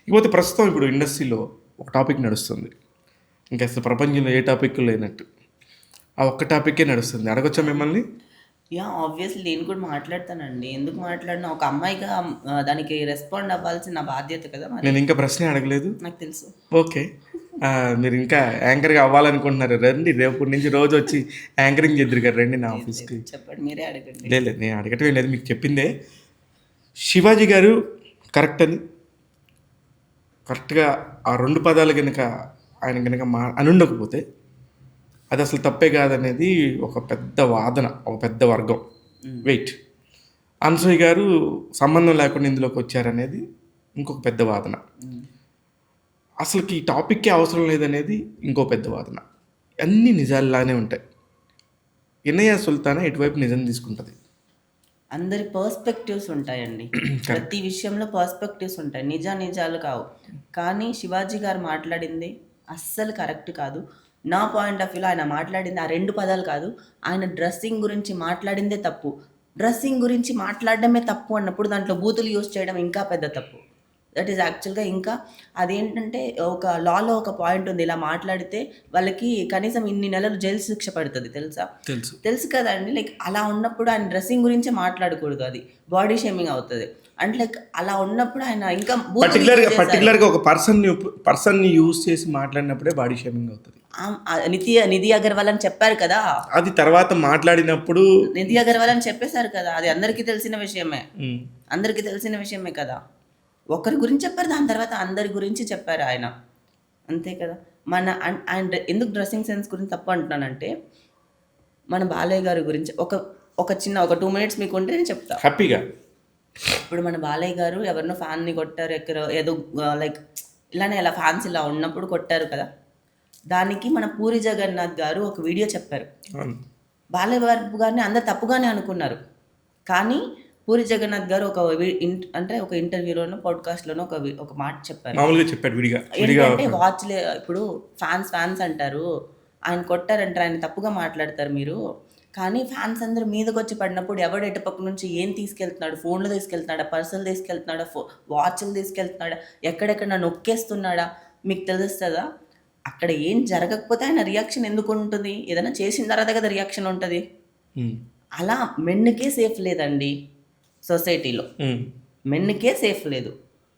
ఇకపోతే ప్రస్తుతం ఇప్పుడు ఇండస్ట్రీలో ఒక టాపిక్ నడుస్తుంది. ఇంకా అసలు ప్రపంచంలో ఏ టాపిక్ లేనట్టు. ఆ ఒక్క టాపిక్కే నడుస్తుంది. అడగొచ్చా మిమ్మల్ని? ఆబ్వియస్లీ నేను కూడా మాట్లాడతానండి. ఎందుకు మాట్లాడినా ఒక అమ్మాయిగా దానికి రెస్పాండ్ అవ్వాల్సిన నా బాధ్యత కదా మరి. నేను ఇంకా ప్రశ్నే అడగలేదు. నాకు తెలుసు. ఓకే. మీరు ఇంకా యాంకర్గా అవ్వాలనుకుంటున్నారు. రండి, రేపటి నుంచి రోజు వచ్చి యాంకరింగ్ చేద్దరు గారు, రండి నా ఆఫీస్కి. చెప్పండి, మీరే అడగండి. లేదు, నేను అడగటం లేదు, మీకు చెప్పిందే. శివాజీ గారు కరెక్ట్ అని, కరెక్ట్గా ఆ 2 పదాలు కనుక ఆయన కనుక అనుండకపోతే అది అసలు తప్పే కాదనేది ఒక పెద్ద వాదన, ఒక పెద్ద వర్గం. వెయిట్, అనసూయ గారు సంబంధం లేకుండా ఇందులోకి వచ్చారనేది ఇంకొక పెద్ద వాదన. అసలుకి ఈ టాపిక్కే అవసరం లేదనేది ఇంకో పెద్ద వాదన. అన్నీ నిజాల్లానే ఉంటాయి. ఇన్నయ్య సుల్తానా ఎటువైపు నిజం తీసుకుంటుంది? అందరి పర్స్పెక్టివ్స్ ఉంటాయండి. ప్రతి విషయంలో పర్స్పెక్టివ్స్ ఉంటాయి, నిజాలు కావు. కానీ శివాజీ గారు మాట్లాడింది అస్సలు కరెక్ట్ కాదు. నా పాయింట్ ఆఫ్ వ్యూలో ఆయన మాట్లాడింది ఆ 2 పదాలు కాదు, ఆయన డ్రెస్సింగ్ గురించి మాట్లాడిందే తప్పు. డ్రెస్సింగ్ గురించి మాట్లాడడమే తప్పు అన్నప్పుడు దాంట్లో బూతులు యూజ్ చేయడం ఇంకా పెద్ద తప్పు. దట్ ఈస్ యాక్చువల్గా ఇంకా అదేంటంటే ఒక లాలో ఒక పాయింట్ ఉంది, ఇలా మాట్లాడితే వాళ్ళకి కనీసం ఇన్ని నెలలు జైలు శిక్ష పడుతుంది, తెలుసా? తెలుసు కదండి. లైక్ అలా ఉన్నప్పుడు ఆయన డ్రెస్సింగ్ గురించి మాట్లాడకూడదు, అది బాడీ షేమింగ్ అవుతుంది. అండ్ లైక్ అలా ఉన్నప్పుడు ఆయన ఇంకా పర్టికులర్గా ఒక పర్సన్ని యూజ్ చేసి మాట్లాడినప్పుడే బాడీ షేమింగ్ అవుతుంది. నిధి అగర్వాల్ అని చెప్పారు కదా, అది తర్వాత మాట్లాడినప్పుడు నిధి అగర్వాల్ అని చెప్పేశారు కదా, అది అందరికీ తెలిసిన విషయమే కదా. ఒకరి గురించి చెప్పారు, దాని తర్వాత అందరి గురించి చెప్పారు ఆయన, అంతే కదా. ఆయన ఎందుకు డ్రెస్సింగ్ సెన్స్ గురించి తప్పు అంటున్నానంటే, మన బాలయ్య గారి గురించి ఒక 2 minutes మీకు ఉంటే నేను చెప్తా హ్యాపీగా. ఇప్పుడు మన బాలయ్య గారు ఎవరినో ఫ్యాన్ని కొట్టారు, ఏదో లైక్ ఇలానే అలా ఫ్యాన్స్ ఇలా ఉన్నప్పుడు కొట్టారు కదా. దానికి మన పూరి జగన్నాథ్ గారు ఒక వీడియో చెప్పారు. బాలయ్య గారిని అందరు తప్పుగానే అనుకున్నారు, కానీ పూరి జగన్నాథ్ గారు ఒక ఇంటర్వ్యూలోనో పాడ్కాస్ట్లోనో ఒక మాట చెప్పారు. ఏంటంటే ఇప్పుడు ఫ్యాన్స్ అంటారు ఆయన కొట్టారంటారు, ఆయన తప్పుగా మాట్లాడతారు మీరు, కానీ ఫ్యాన్స్ అందరూ మీదకి వచ్చి పడినప్పుడు ఎవడు ఎటుపక్క నుంచి ఏం తీసుకెళ్తున్నాడు, ఫోన్లు తీసుకెళ్తున్నాడా, పర్సులు తీసుకెళ్తున్నాడా, వాచ్లు తీసుకెళ్తున్నాడా, ఎక్కడెక్కడ నొక్కేస్తున్నాడా మీకు తెలుస్తుందా? అక్కడ ఏం జరగకపోతే ఆయన రియాక్షన్ ఎందుకు ఉంటుంది? ఏదైనా చేసిన తర్వాత కదా రియాక్షన్ ఉంటుంది. అలా మెన్నుకే సేఫ్ లేదండి సొసైటీలో, మెన్నుకే సేఫ్ లేదు.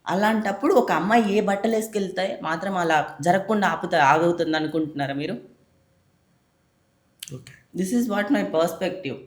అలాంటప్పుడు ఒక అమ్మాయి ఏ బట్టలు వేసుకెళ్తే మాత్రం అలా జరగకుండా ఆగుతుంది అనుకుంటున్నారా మీరు? This is what my perspective.